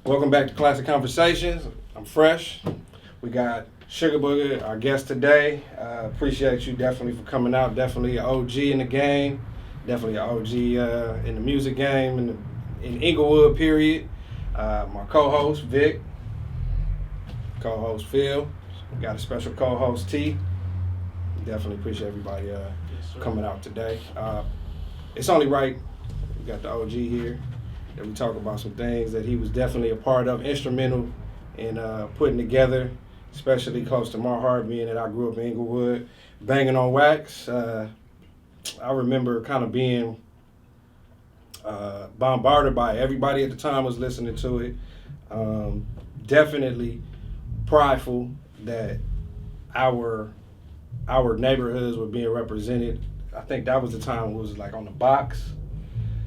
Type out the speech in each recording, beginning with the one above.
Welcome back to Classic Conversations. I'm Fresh. We got Suga Buga, our guest today. Appreciate you definitely for coming out. Definitely an OG in the game. Definitely an OG in the music game in Inglewood, period. My co-host, Vic. Co-host, Phil. We got a special co-host, T. Definitely appreciate everybody coming out today. It's only right we got the OG here that we talk about some things that he was definitely a part of, instrumental in putting together, especially close to my heart, being that I grew up in Inglewood. Bangin on Wax. I remember kind of being bombarded by it. Everybody at the time was listening to it. Definitely prideful that our neighborhoods were being represented. I think that was the time it was like on the box.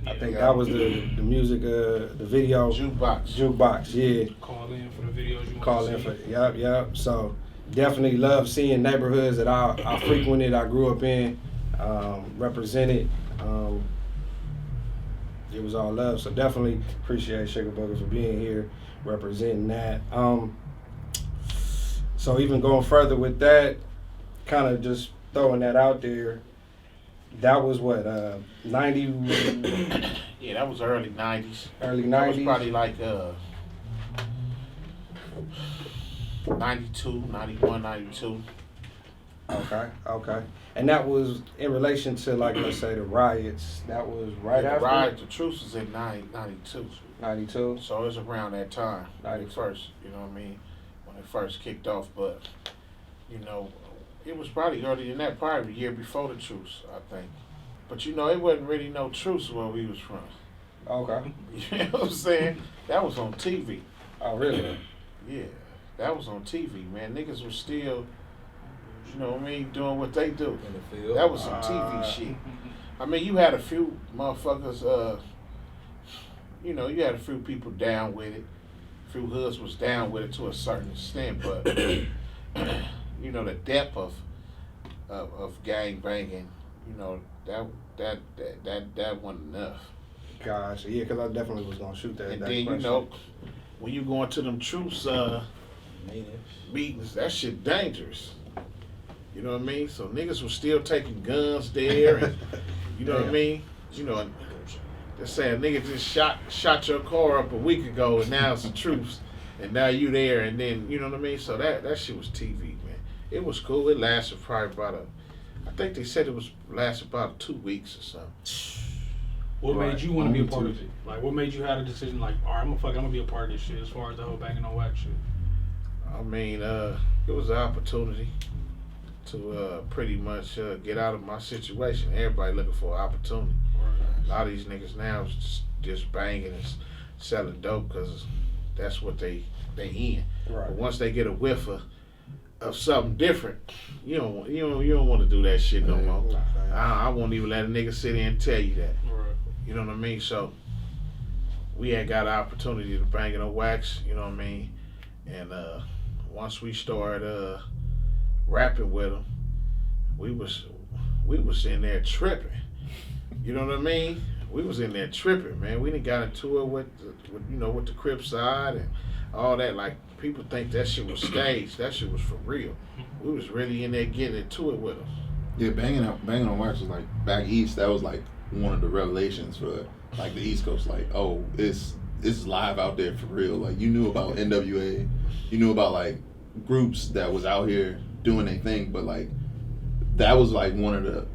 I think that was the music, the video. Jukebox, yeah. Call in for the videos you Call want in to for, yep. So definitely love seeing neighborhoods that I frequented, I grew up in, represented. It was all love. So definitely appreciate Suga Buga for being here, representing that. So even going further with that, kind of just throwing that out there, that was what, 90? Yeah, that was early 90s. Early 90s? That was probably like 92, 91, 92. Okay. And that was in relation to, like, let's say the riots. That was right The after? riots, the truce was in 92. 92? So it was around that time, 92. first, you know what I mean, when it first kicked off. But, you know, it was probably earlier than that, probably a year before the truce, I think. But, you know, it wasn't really no truce where we was from. Okay. You know what I'm saying? That was on TV. Oh, really? Yeah, that was on TV, man. Niggas were still, you know what I mean, doing what they do. In the field. That was some TV shit. I mean, you had a few motherfuckers, you know, you had a few people down with it. A few hoods was down with it to a certain extent, but, you know, the depth of gang banging, you know, that wasn't enough. Gosh, yeah, because I definitely was going to shoot that. And that then, question. you know, when you go into them truce meetings, that shit dangerous. You know what I mean? So niggas was still taking guns there, and you know what I mean? You know, they're saying nigga just shot your car up a week ago, and now it's a truce, and now you there, and then you know what I mean? So that shit was TV, man. It was cool. It lasted probably about I think they said it was lasted about 2 weeks or something. What Right. made you want to be a part of it? Like, what made you have a decision like, all right, I'm gonna be a part of this shit as far as the whole Bangin on Wax shit? I mean, it was an opportunity to pretty much get out of my situation. Everybody looking for an opportunity. Right. A lot of these niggas now is just banging and selling dope because that's what they in. Right. But once they get a whiff of something different, you don't want to do that shit no more. I won't even let a nigga sit in and tell you that. Right. You know what I mean? So we had got an opportunity to bang it on Wax. You know what I mean? And once we started rapping with them, we was in there tripping. You know what I mean? We was in there tripping, man. We done got into it with the Crip side and all that. Like, people think that shit was staged. That shit was for real. We was really in there getting into it with them. Yeah, banging on Wax was like back east. That was like one of the revelations for like the East Coast. Like, oh, it's live out there for real. Like, you knew about NWA, you knew about like groups that was out here doing their thing, but like that was like one of the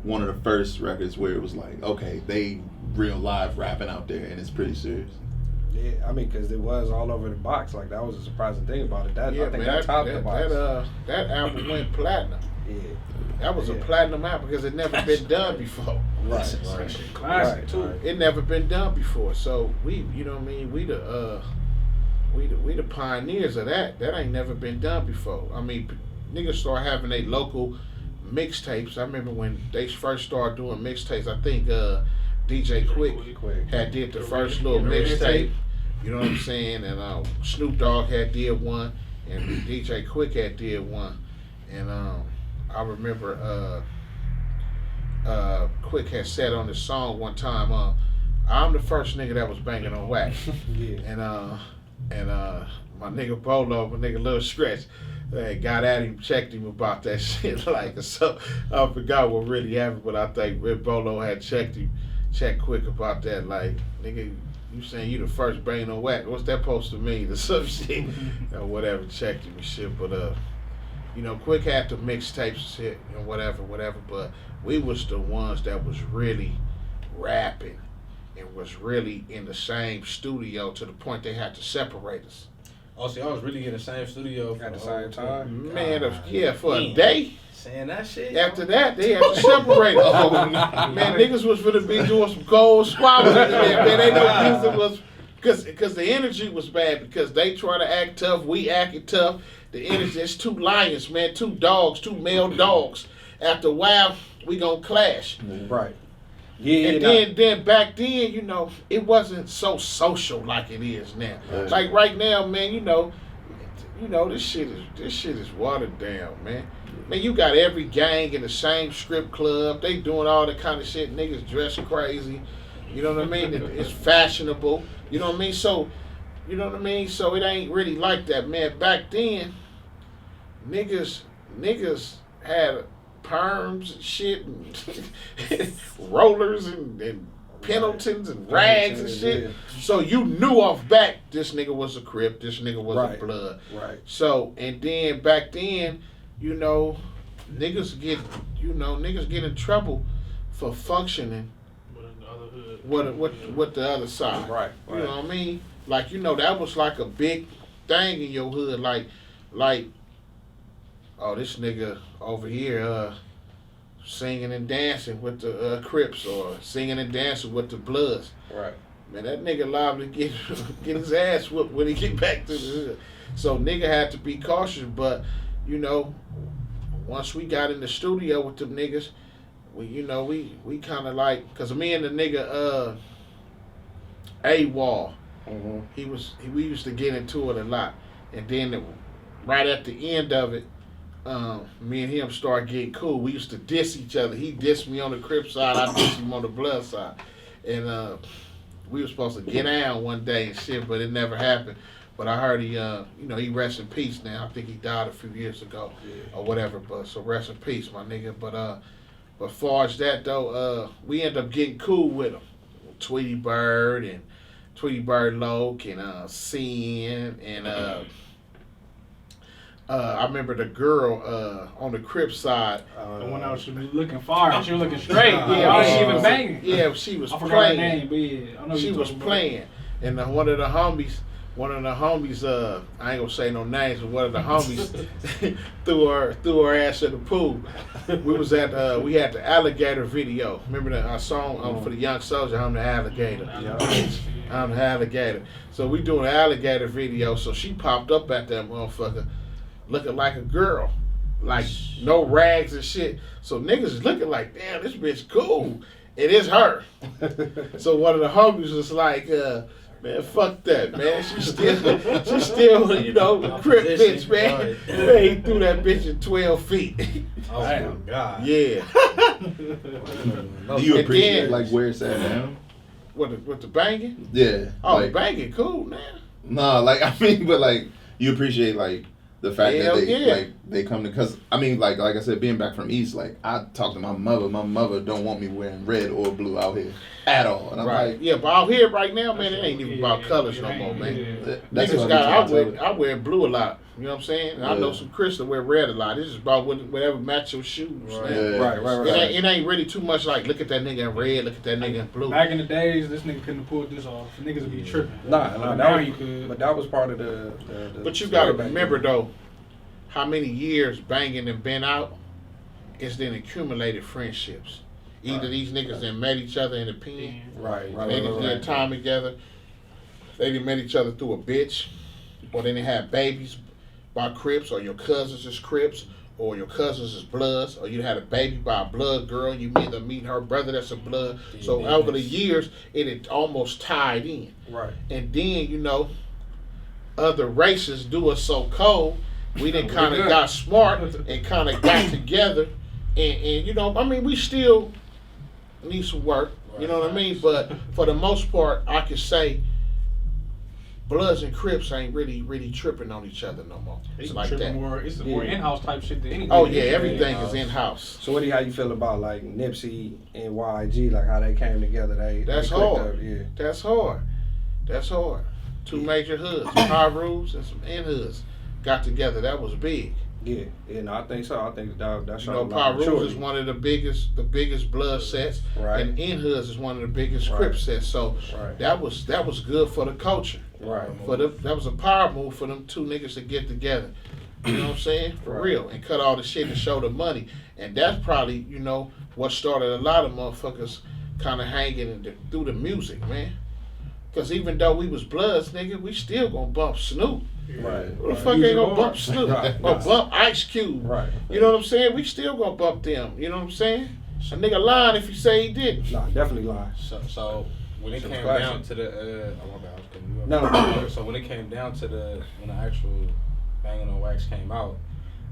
first records where it was like, okay, they real live rapping out there, and it's pretty serious. Yeah, I mean, because it was all over the box. Like, that was a surprising thing about it. I think that topped the box. That album went platinum. Yeah. That was a platinum album because it never been done before. Right. Classic too. Right. It never been done before. So we, you know what I mean, we the pioneers of that. That ain't never been done before. I mean, niggas start having their local mixtapes. I remember when they first started doing mixtapes. I think DJ Quick had did the first little mixtape. You know what I'm saying? And Snoop Dogg had did one, and DJ Quick had did one, and I remember Quick had said on this song one time, I'm the first nigga that was banging on wax. Yeah. And and my nigga Bolo, my nigga Lil Stretch, got at him, checked him about that shit. Like, so I forgot what really happened, but I think Red Bolo had checked quick about that. Like, nigga, you saying you the first Bangin' on Wax? What's that supposed to mean? Or some shit, or whatever. Checked him and shit, but you know, Quick had the mixtapes and shit and whatever. But we was the ones that was really rapping and was really in the same studio to the point they had to separate us. Oh, see, I was really in the same studio At the same time. Man, for a day. Saying that shit. After that, they had to separate us. Oh, nah. Man, niggas was finna be doing some cold swallows. Man, they know music was because the energy was bad. Because they try to act tough, we acted tough. The energy, it's two lions, man, two dogs, two male dogs. After a while, we gonna clash. Right. Yeah. And then back then, you know, it wasn't so social like it is now. Right. Like right now, man, you know, this shit is watered down, man. Man, you got every gang in the same strip club. They doing all that kind of shit. Niggas dress crazy. You know what I mean? It's fashionable. You know what I mean? So, you know what I mean? So it ain't really like that, man. Back then, niggas had perms and shit and rollers and Pendletons and rags and shit. Yeah. So you knew off back this nigga was a Crip, this nigga was a Blood. Right. So, and then back then, you know, niggas get in trouble for functioning with the other side. Right. You know what I mean? Like, you know, that was like a big thing in your hood. Like, oh, this nigga over here singing and dancing with the Crips or singing and dancing with the Bloods. Right. Man, that nigga liable to get his ass whooped when he get back to the hood. So nigga had to be cautious, but you know, once we got in the studio with them niggas, we kind of like, cause me and the nigga AWOL, we used to get into it a lot, and then right at the end of it, me and him started getting cool. We used to diss each other. He dissed me on the Crip side, I dissed him on the Blood side, and we were supposed to get down one day and shit, but it never happened. But I heard he, he rest in peace now. I think he died a few years ago or whatever. But so rest in peace, my nigga. But far as that though, we ended up getting cool with him. Tweety Bird and Tweety Bird Loke and Sin and I remember the girl on the Crip side. The one that was looking far, she was looking straight. Yeah, I ain't even banging. Yeah, she was I forgot her playing. name, but yeah, I know She was playing, and one of the homies, I ain't gonna say no names, but one of the homies threw her ass in the pool. We had the alligator video. Remember our song for the Young Soldier, I'm the alligator. I'm the alligator. So we doing an alligator video. So she popped up at that motherfucker, looking like a girl, like no rags and shit. So niggas is looking like, damn, this bitch cool. It is her. So one of the homies was like, man, fuck that, man. She still, you know, Crip bitch, man. Man, he threw that bitch in 12 feet. Oh my God. Yeah. Do you And appreciate then- like where it's at now? With the banging? Yeah. Oh, like, the banging cool, man. Nah, like I mean, but like you appreciate like the fact Hell that yeah. they come to, because I mean like I said, being back from East, like I talk to my mother don't want me wearing red or blue out here at all, and I'm Right. like, Yeah, but out here right now, man, it ain't even about colors no more, man. that's Niggas what got, I I wear blue a lot. You know what I'm saying? I know Yeah. some Chris that wear red a lot. This is about whatever match your shoes. Right. Man. Yeah. It ain't really too much like, look at that nigga in red, look at that nigga in blue. Back in the days, this nigga couldn't have pulled this off. Niggas would be tripping. Nah, now you could. but that was part of the But you gotta story back remember then. though, how many years Bangin' and been out, it's then accumulated friendships. Either these niggas that met each other in the pen, Right. they didn't spend time together, they didn't met each other through a bitch, or they didn't have babies by Crips, or your cousins is Crips, or your cousins is Bloods, or you had a baby by a Blood girl, you either meet her brother that's a Blood. So over the years, it had almost tied in. Right. And then, you know, other races do us so cold, we then kind of got smart and kind of got together. And, you know, I mean, we still need some work, you know what I mean? But for the most part, I can say Bloods and Crips ain't really tripping on each other no more. It's like that. It's more in-house type shit than anything. Oh yeah, everything is in-house. So how you feel about like Nipsey and YG, like how they came together? That's hard. That's hard. That's hard. Two major hoods, Power Rules and some in-hoods got together. That was big. Yeah, no, I think so. I think that's Power Rules is one of the biggest blood sets, right? And in-hoods is one of the biggest Crip sets. So that was good for the culture. Right. That was a power move for them two niggas to get together. You know what I'm saying? For real. And cut all the shit and show the money. And that's probably, what started a lot of motherfuckers kind of hanging through the music, man. Because even though we was Bloods, nigga, we still gonna bump Snoop. Right. Who the fuck ain't gonna bump Snoop? Or bump Ice Cube. Right. You know what I'm saying? We still gonna bump them. You know what I'm saying? A nigga lying if you say he didn't. Nah, definitely lying. So when it came down to the So when it came down to when the actual Bangin' on Wax came out,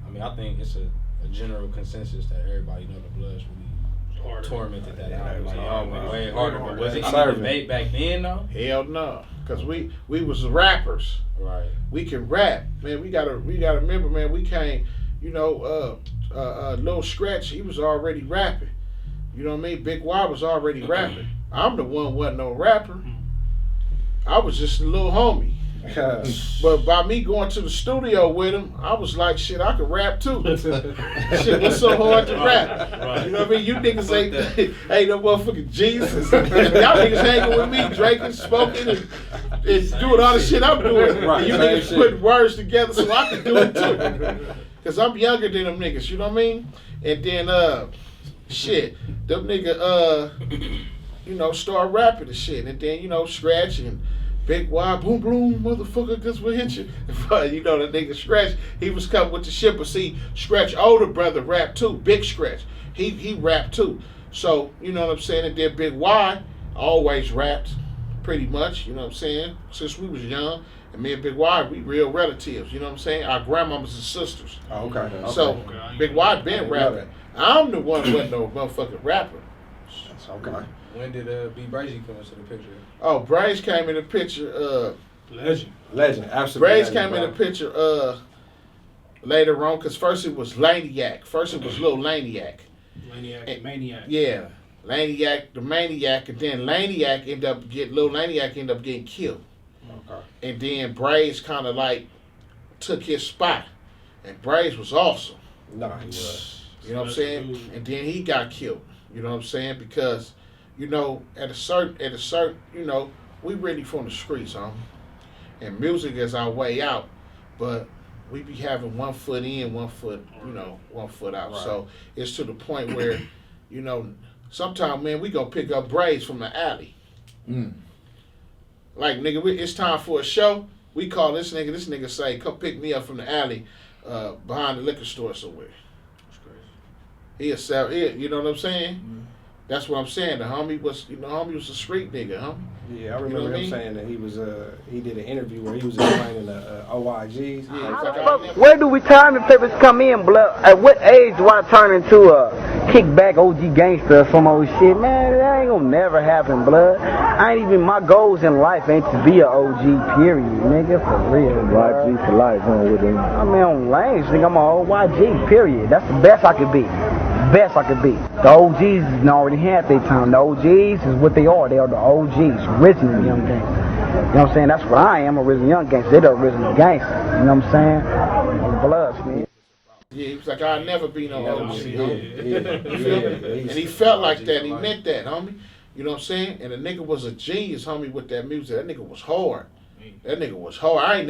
I mean, I think it's a general consensus that everybody know the Bloods really tormented that album. Like, y'all went way harder. But was it any debate back then, though? Hell no. Because we was rappers. Right. We can rap. Man, we gotta remember, man, we came, Lil Scratch, he was already rapping. You know what I mean? Big Y was already rapping. I'm the one wasn't no rapper. I was just a little homie. But by me going to the studio with him, I was like, shit, I could rap too. Shit, what's so hard to rap? Right. You know what I mean? You niggas ain't no motherfucking Jesus. Y'all niggas hanging with me, drinking, smoking, and doing all the shit I'm doing. Right. And you niggas putting words together so I can do it too. Because I'm younger than them niggas, you know what I mean? And then, them nigga, start rapping and shit. And then, Scratch and Big Y, boom, boom, motherfucker, guess what hit you? The nigga Scratch, he was coming with the shit. But see, Scratch older brother rapped too, Big Scratch. He rapped too. So, you know what I'm saying? And then Big Y always rapped, pretty much, you know what I'm saying? Since we was young, and me and Big Y, we real relatives, you know what I'm saying? Our grandmamas and sisters. Oh, okay. So, Big Y been rapping. I'm the one who wasn't no motherfucking rapper. That's okay. When did B Brazy come into the picture? Oh, Braze came in the picture. Legend, absolutely. Braze came in the picture later on, because first it was Laniac. First it was Lil Laniac. Laniac, Maniac. Yeah, Laniac, the Maniac, and then Lil Laniac ended up getting killed. Okay. And then Braze kind of like took his spot, and Braze was awesome. Nah, he was. You know what I'm saying? And then he got killed. You know what I'm saying? Because at a certain, we really from the streets, and music is our way out, but we be having 1 foot in, 1 foot, 1 foot out. Right. So it's to the point where, sometimes, man, we gonna pick up Braze from the alley. Like, nigga, it's time for a show. We call this nigga say, come pick me up from the alley behind the liquor store somewhere. That's crazy. He'll sell it, you know what I'm saying? Mm-hmm. That's what I'm saying. The homie was a street nigga, huh? Yeah, I remember him saying that he did an interview where he was explaining the OIGs. Yeah, where do retirement papers come in, blood? At what age do I turn into a kickback OG gangster or some old shit? Man, that ain't gonna never happen, blood. My goals in life ain't to be a OG, period, nigga, for real. YG for life, with him. On lanes, nigga, I'm an OYG, period. That's the best I could be. Best I could be. The OGs already had their time. The OGs is what they are. They are the OGs, original young gangsters. You know what I'm saying? That's what I am, original young gangster. They're the original gangsters. You know what I'm saying? Bloods, man. Yeah, he was like, I'll never be no OG, homie. And he felt like that. He meant that, homie. You know what I'm saying? And the nigga was a genius, homie, with that music. That nigga was hard. That nigga was hard. I ain't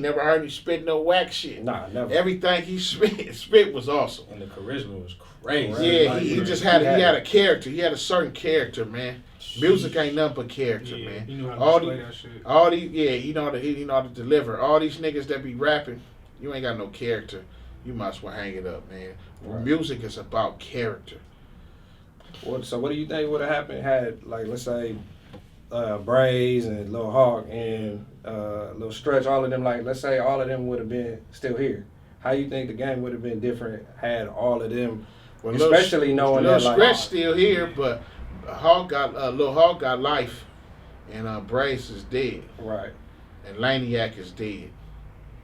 never heard him spit no whack shit. Nah, never. Everything he spit was awesome. And the charisma was crazy. Yeah, he just had a character. He had a certain character, man. Music ain't nothing but character, man. He knew how to display that shit. He know how to deliver. All these niggas that be rapping, you ain't got no character. You might as well hang it up, man. Right. Music is about character. So what do you think would have happened had, like, let's say, Braze and Lil Hawk and Lil Stretch, all of them, like, let's say all of them would have been still here. How you think the game would have been different had all of them, especially knowing that, like, Stretch still here, but Lil Hawk got life, and Braze is dead. Right. and Laniac is dead.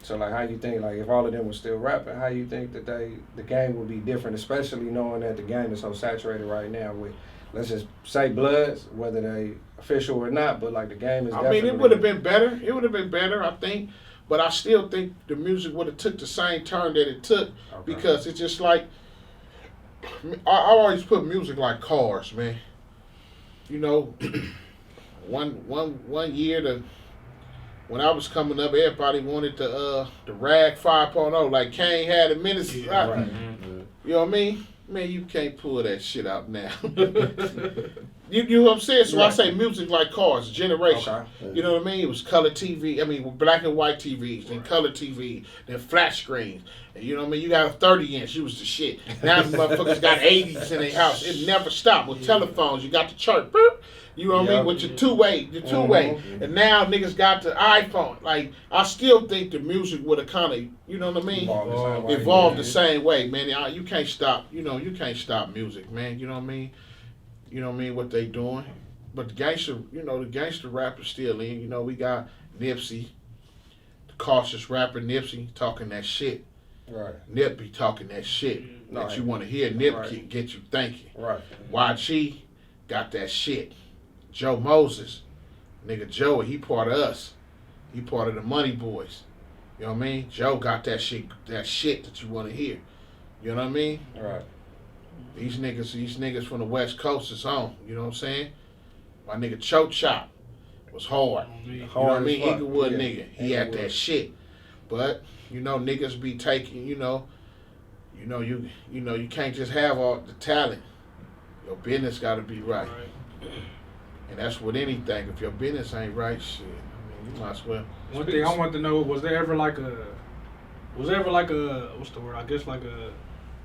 So like, how you think, like, if all of them were still rapping, how you think that the game would be different, especially knowing that the game is so saturated right now with, let's just say, Bloods, whether they official or not, but like the game is. I mean, it would have been better. It would have been better, I think. But I still think the music would have took the same turn that it took because it's just like I always put music like cars, man. You know, one year when I was coming up, everybody wanted the Rag 5.0 like Kane had a minute. Yeah, right. You know what I mean? Man, you can't pull that shit out now. You know what I'm saying? So I say music like cars, generation. Okay. You know what I mean? It was color TV. I mean, black and white TVs, then color TV, then flat screens. And you know what I mean? You got a 30-inch, you was the shit. Now the motherfuckers got 80s in their house. It never stopped. With telephones, you got the chart. Boop. You know what I mean? With your two-way. And now niggas got the iPhone. Like, I still think the music would have kind of, you know what I mean? Evolved the same way, man. You can't stop, you can't stop music, man. You know what I mean? You know what I mean, what they doing. But the gangster rapper's still in. You know, we got Nipsey, the cautious rapper Nipsey, talking that shit. Right. Nip be talking that shit that you want to hear. Nip get you thinking. Right. YG got that shit. Joe Moses, nigga Joey, he part of us. He part of the Money Boys. You know what I mean? Joe got that shit that you want to hear. You know what I mean? Right. These niggas from the West Coast is on. You know what I'm saying? My nigga Choke Chop was hard. You know what I mean? Inglewood nigga. He had that shit. But, niggas be taking, you can't just have all the talent. Your business gotta be right. And that's with anything. If your business ain't right, shit, I mean, you might as well. One thing I want to know, was there ever like a, what's the word? I guess like a,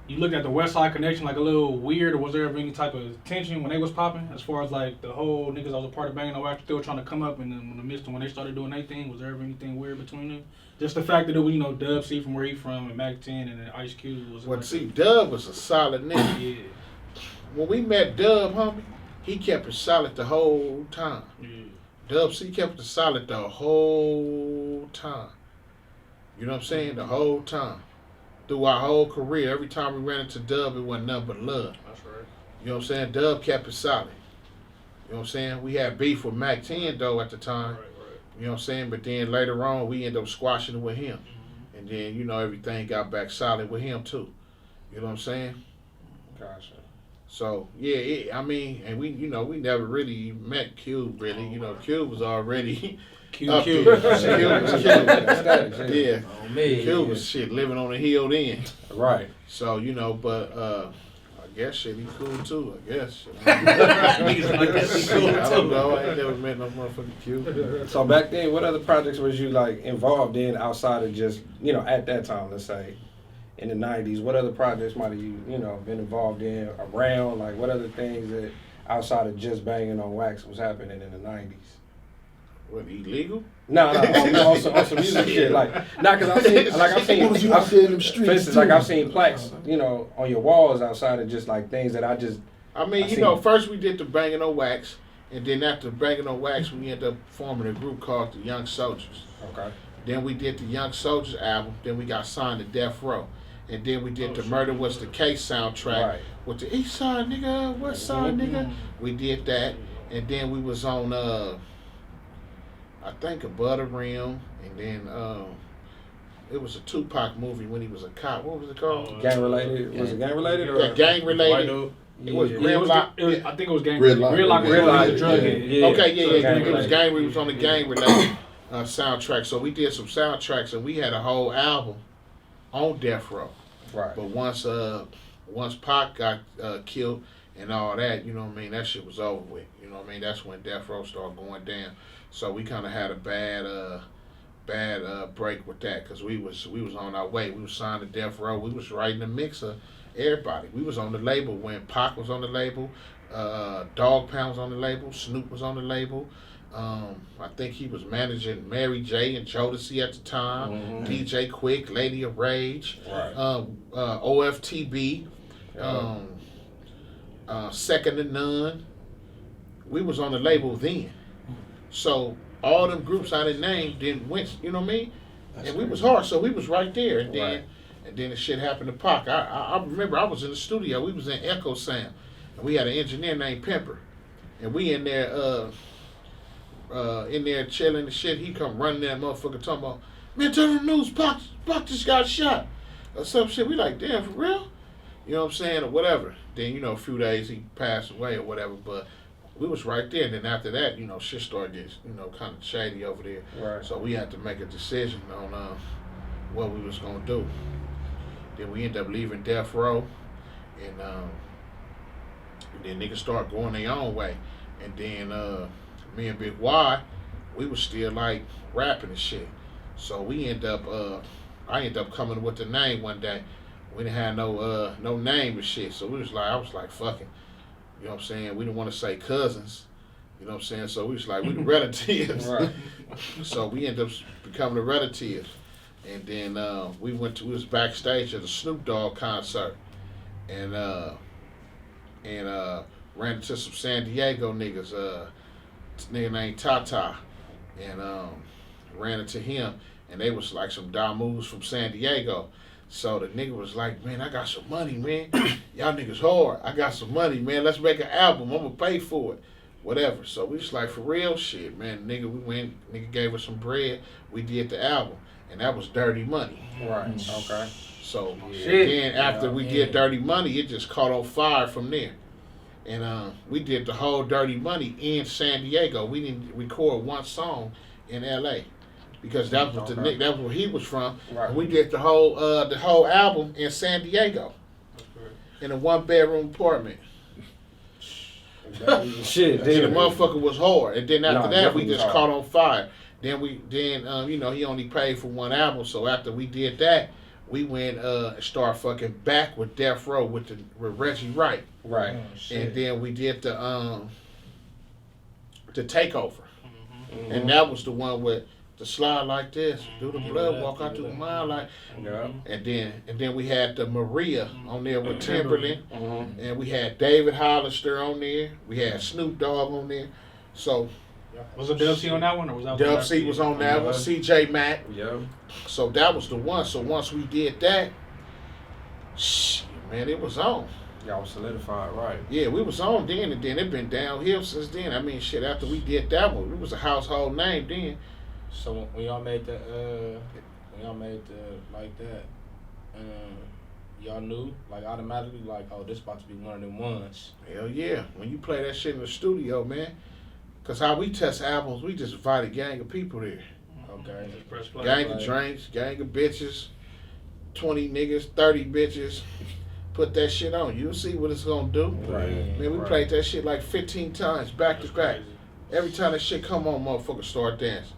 you looked at the West Side Connection like a little weird, or was there ever any type of tension when they was popping? As far as like the whole niggas that was a part of Bangin' on Wax still trying to come up, and then in the midst of when they started doing their thing, was there ever anything weird between them? Just the fact that it was, Dub C from where he from, and Mac 10, and then Ice Cube was. Well, see, Dub was a solid nigga. Yeah. When we met Dub, homie, he kept it solid the whole time. Yeah. Dub C kept it solid the whole time. You know what I'm saying? The whole time. Through our whole career, every time we ran into Dub, it wasn't nothing but love. That's right. You know what I'm saying? Dub kept it solid. You know what I'm saying? We had beef with Mac 10, though, at the time. Right. You know what I'm saying? But then later on, we ended up squashing it with him. Mm-hmm. And then, everything got back solid with him, too. You know what I'm saying? Gotcha. So, and we, we never really met Cube, really. Cube was already up there. Cube was Cube. Yeah. Oh, man. Cube was shit, living on the hill then. Right. So, but I guess shit, he cool too, I guess. I guess he cool I don't too. know, I ain't never met no motherfucking Cube. So back then, what other projects was you like involved in outside of just, at that time, let's say, in the 90s? What other projects might have you, been involved in around? Like, what other things that outside of just Bangin' on Wax was happening in the 90s? What, illegal? No, on some music shit. Like, because I've seen, What was you out there in them streets, for instance, too? like I've seen plaques, on your walls outside of just like things that I just. I mean, first we did the Bangin' on Wax, and then after Bangin' on Wax, we ended up forming a group called the Young Soldiers. Okay. Then we did the Young Soldiers album. Then we got signed to Death Row. And then we did the Murder Was the Case soundtrack with the East Side nigga, West Side nigga. We did that. And then we was on, I think, Above the Rim. And then it was a Tupac movie when he was a cop. What was it called? Gang related? Was it gang related? Or? Yeah, gang related. It was Gridlock. I think it was gang Gridlock. Gridlock. Drug head. Yeah. Okay, So it was gang. We was on the gang related soundtrack. So we did some soundtracks, and we had a whole album on Death Row. Right. But once Pac got killed and all that, you know what I mean, that shit was over with. You know what I mean? That's when Death Row started going down. So we kind of had a bad break with that because we was on our way. We was signed to Death Row. We was right in the mix of everybody. We was on the label when Pac was on the label, Dog Pound was on the label, Snoop was on the label. I think he was managing Mary J and Jodeci at the time, DJ Quick, Lady of Rage, OFTB, Second to None. We was on the label then. So all them groups I didn't name didn't win. You know what I mean? And we was hard, so we was right there. And then the shit happened to Pac. I remember I was in the studio. We was in Echo Sound, and we had an engineer named Pimper, and we in there chilling and shit. He come running that motherfucker talking about, man, turn on the news, Pac just got shot or some shit. We like, damn, for real? You know what I'm saying, or whatever. Then, you know, a few days he passed away or whatever, but we was right there. And then after that, you know, shit started getting, you know, kind of shady over there. Right. So we had to make a decision on what we was gonna do. Then we ended up leaving Death Row, and then niggas started going their own way. And then me and Big Y, we was still like rapping and shit. So we end up, I ended up coming with the name one day. We didn't have no name and shit. So we was like, I was like, fucking, you know what I'm saying? We didn't want to say cousins, you know what I'm saying? So we was like, we the Relatives. Right. So we ended up becoming the Relatives. And then we was backstage at a Snoop Dogg concert, and ran into some San Diego niggas. Nigga named Tata, and ran into him, and they was like some Damus from San Diego. So the nigga was like, man, I got some money, man. Y'all niggas hard. I got some money, man. Let's make an album. I'm gonna pay for it. Whatever. So we was like, for real shit, man. Nigga, we went, nigga gave us some bread. We did the album. And that was Dirty Money. Right. Okay. So Shit. then after we did Dirty Money, it just caught on fire from there. And we did the whole Dirty Money in San Diego. We didn't record one song in LA. Because that was that was where he was from. Right. And we did the whole album in San Diego. In a 1-bedroom apartment. Shit, And the motherfucker was hard. And then after that, we just hard. caught on fire. Then you know, he only paid for one album. So after we did that, we went and started fucking back with Death Row with Reggie Wright. Right. And then we did the Takeover. Mm-hmm. And that was the one with the slide like this, do the blood walk out to the mile like. Yeah. And then we had the Maria on there with Timberland. Mm-hmm. And we had David Hollister on there. We had Snoop Dogg on there. So Was it Dub C on that one, or was that? Dub C was on that one. CJ Mack. Yeah. So that was the one. So once we did that, man, it was on. Y'all was solidified, right? Yeah, we was on then, and then it been downhill since then. I mean, shit, after we did that one, it was a household name then. So when y'all made the like that, y'all knew like automatically like, oh, this about to be one of them ones. Hell yeah, when you play that shit in the studio, man. Cause how we test albums, we just invite a gang of people there. Okay. Press play. Gang of drinks, gang of bitches, 20 niggas, 30 bitches. Put that shit on. You'll see what it's gonna do. Right. Man, we played that shit like 15 times back to back. Every time that shit come on, motherfuckers start dancing.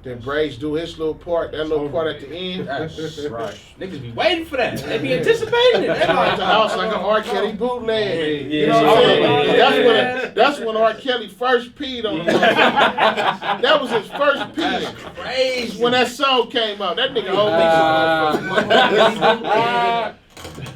Then Braves do his little part, that little part at the end. That's right. Niggas be waiting for that. They be anticipating it. They like the house like an R. Kelly bootleg. Yeah, You know what I'm saying? yeah. That's when R. Kelly first peed on the motherfucker. That was his first peeing. Crazy. When that song came out, that nigga owed me some money.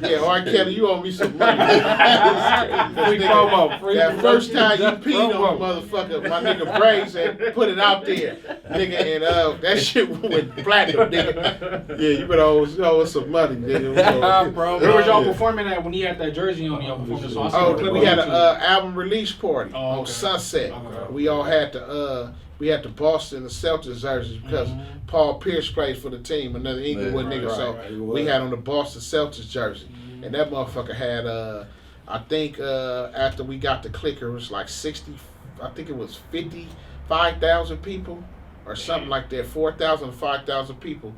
Yeah, R. Kelly, you owe me some money. Free promo. Free That first time you promo. peed on a motherfucker, my nigga Braves had put it out there. Nigga, and that shit went platinum, nigga. Yeah, you better owe us some money, nigga. Bro, Where was y'all Yeah. performing at when he had that jersey on? Y'all performing? So I Oh, seen we had an album release party Oh, on okay. Sunset. Okay. We all had the Boston and Celtics jerseys because Paul Pierce plays for the team, another Inglewood Right, nigga. So we had on the Boston Celtics jersey, and that motherfucker had I think after we got the clicker, it was like 60. I think it was 55,000 people or something like that. 4,000 to 5,000 people,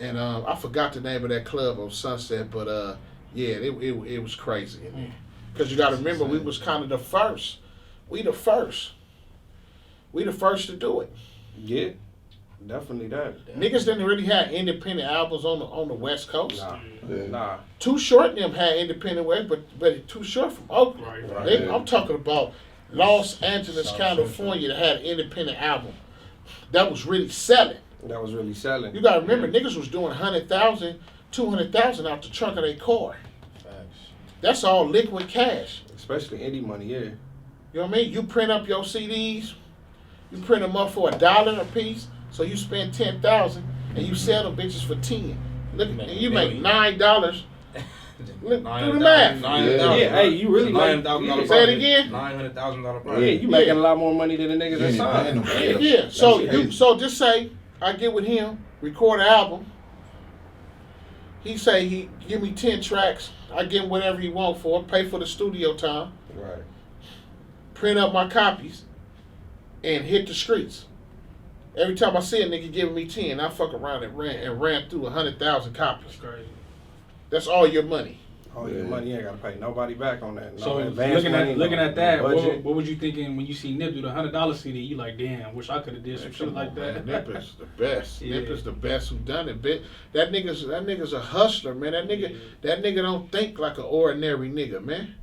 and I forgot the name of that club on Sunset, but yeah, it was crazy in there. Because you got to remember, we was kind of the first. We the first to do it. Yeah, definitely that. Niggas didn't really have independent albums on the West Coast. Nah. Too Short and them had independent work, but Too Short from Oakland. Right. I'm talking about Los Angeles, California, that had an independent album that was really selling. That was really selling. You got to remember, niggas was doing 100,000, 200,000 out the trunk of their car. Facts. That's all liquid cash. Especially indie money, yeah. You know what I mean? You print up your CDs, You print them up for $1 a piece, so you spend 10,000 and you sell them bitches for 10. Look, and you make $9. Look, do the math. Yeah, hey, you really $900,000. Say it again. $900,000 Yeah, you making a lot more money than the niggas that signed. Yeah. So just say I get with him, record an album. He say he give me 10 tracks. I give him whatever he want for it, pay for the studio time. Right. Print up my copies and hit the streets. Every time I see a nigga giving me 10, I fuck around and ran through 100,000 copies. That's crazy. That's all your money. All your money, you ain't gotta pay nobody back on that. No So advance money, looking at that, budget. what was you thinking when you see Nip do the $100 CD? You like, damn, wish I could have did some shit like that. Nip is the best. Yeah. Nip is the best who done it. That nigga's a hustler, man. That nigga don't think like an ordinary nigga, man.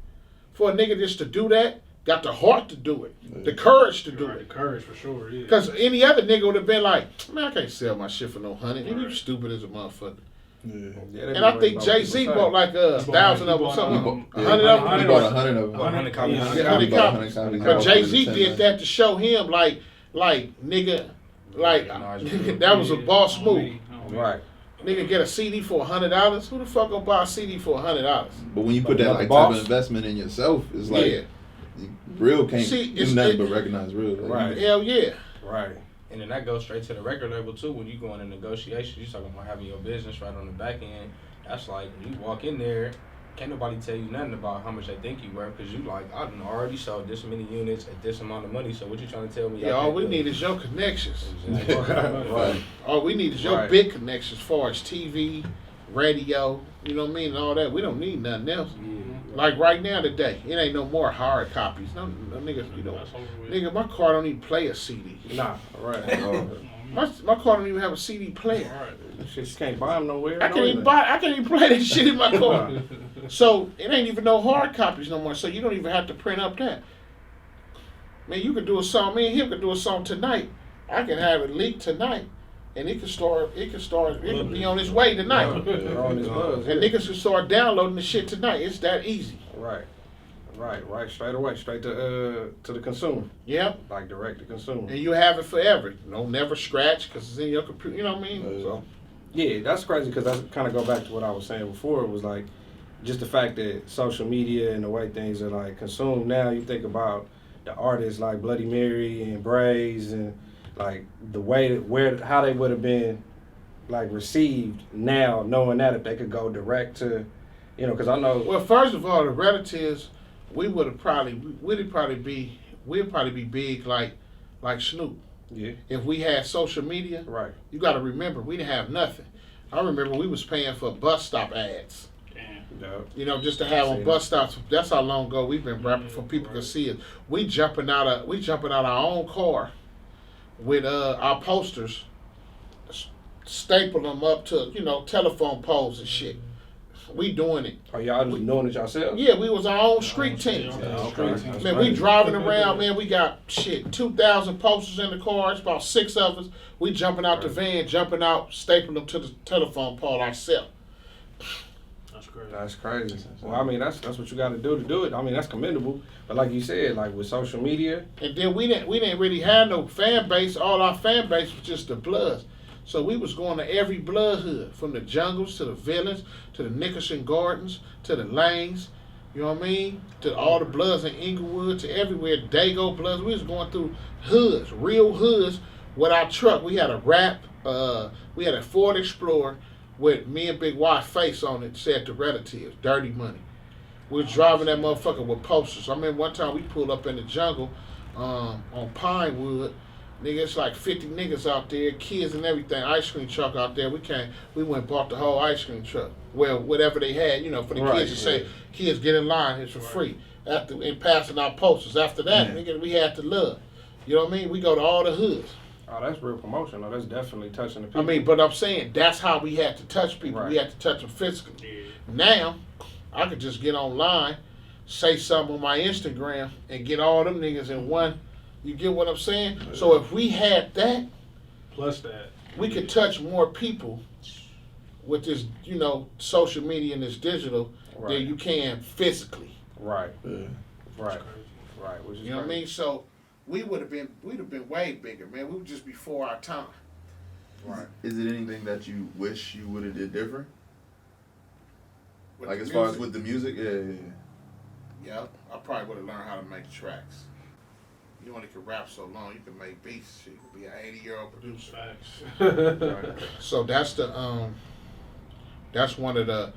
For a nigga just to do that, got the heart to do it, the courage to do it. The courage for sure, yeah. Because any other nigga would have been like, man, I can't sell my shit for no $100. You stupid as a motherfucker. Yeah. And I think Jay-Z bought like 1,000 of them, something. 100 of them. He bought 100 of them. 100 copies. 100 copies. But Jay-Z did that to show him, like nigga, that was a boss move. Right. Nigga get a CD for $100. Who the fuck gonna buy a CD for $100? But when you put that like type of investment in yourself, it's like real can't do nothing but recognize real. Like, right. Hell yeah. Right. And then that goes straight to the record label too. When you go into negotiations, you talking about having your business right on the back end. That's like when you walk in there, can't nobody tell you nothing about how much they think you worth because you like, I done already sold this many units at this amount of money. So what you trying to tell me? Yeah, all we need is your connections. Exactly. Right. All we need is your big connections as far as TV, radio, you know what I mean, and all that. We don't need nothing else. Yeah. Like right now today, it ain't no more hard copies. No niggas, you know. Nigga, my car don't even play a CD. Nah, right. My car don't even have a CD player. Right. Shit, you can't buy them nowhere. I can't even play that shit in my car. So it ain't even no hard copies no more. So you don't even have to print up that. Man, you could do a song. Me and him could do a song tonight. I can have it leaked tonight, and it can be on its way tonight. On his buzz, And yeah. niggas can start downloading the shit tonight. It's that easy. Right. Straight away, straight to the consumer. Yep. Like direct to consumer. And you have it forever. Don't never scratch because it's in your computer. You know what I mean? So. Yeah, that's crazy because that's kind of go back to what I was saying before. It was like just the fact that social media and the way things are like consumed now. You think about the artists like Bloody Mary and Braze and like the way how they would have been like received now, knowing that if they could go direct to, you know, because I know. Well, first of all, the Relatives, we'd probably be big like Snoop. Yeah. If we had social media, Right. You got to remember we didn't have nothing. I remember we was paying for bus stop ads. Yep. You know, just to have on bus stops. That's how long ago we've been rapping for people to see it. We jumping out our own car with our posters, staple them up to telephone poles and shit. We doing it. Are y'all just doing it yourselves? Yeah, we was our own street team. Okay. Man, we driving around, man. We got 2,000 posters in the car. It's about 6 of us. We jumping out the van, stapling them to the telephone pole ourselves. That's crazy. Well, I mean, that's what you got to do it. I mean, that's commendable. But like you said, like with social media, and then we didn't really have no fan base. All our fan base was just the Bloods. So we was going to every blood hood, from the jungles to the villains to the Nickerson Gardens to the lanes. You know what I mean? To all the Bloods in Inglewood to everywhere. Dago Bloods. We was going through hoods, real hoods, with our truck. We had a wrap. We had a Ford Explorer with me and Big Y face on it, said the Relativez, Dirty Money. We was driving that motherfucker with posters. I remember one time we pulled up in the jungle on Pinewood. Nigga, it's like 50 niggas out there, kids and everything, ice cream truck out there. We went and bought the whole ice cream truck. Well, whatever they had, for the kids to say, kids get in line, it's for free. And passing out posters. After that, nigga, we had to love. You know what I mean? We go to all the hoods. Oh, that's real promotion. Oh, that's definitely touching the people. I mean, but I'm saying that's how we had to touch people. Right. We had to touch them physically. Yeah. Now, I could just get online, say something on my Instagram, and get all them niggas in one. You get what I'm saying? Yeah. So if we had that, plus that, we could touch more people with this, social media and this digital than you can physically. Right. Yeah. Right. Which is what I mean? So we'd have been way bigger, man. We were just before our time. Right. Is it anything that you wish you would have did different? With Like the as far as music, with the music, yeah. yeah, I probably would have learned how to make tracks. You only could rap so long. You can make beats. You could be an 80-year-old producer. Facts. So that's one of the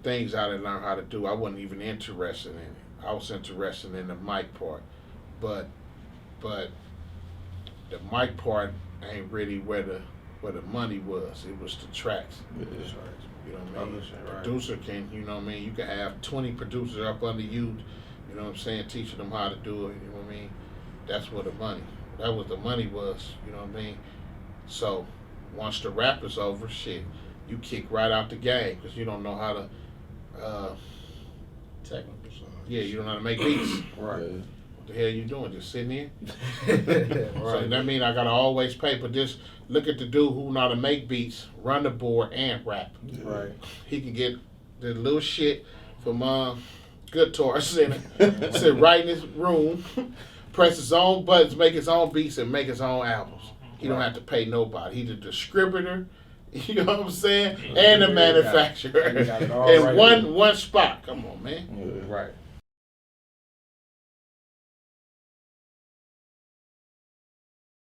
things I didn't learn how to do. I wasn't even interested in it. I was interested in the mic part, but the mic part ain't really where the money was. It was the tracks. Yeah. You know what I mean? Right. Producer can, you know what I mean? You can have 20 producers up under you, you know what I'm saying, teaching them how to do it, you know what I mean? That's where that was the money was, you know what I mean? So once the rap is over, shit, you kick right out the game because you don't know how to, Technical side. yeah, you don't know how to make beats. Right. Yeah. What the hell you doing? Just sitting here? So Right. that means I gotta always pay, but just look at the dude who know how to make beats, run the board, and rap. Right. He can get the little shit from Guitar Center, sit right in his room, press his own buttons, make his own beats, and make his own albums. He don't have to pay nobody. He's the distributor, you know what I'm saying, and the manufacturer. He got it all in right one spot. Come on, man. Yeah. Right.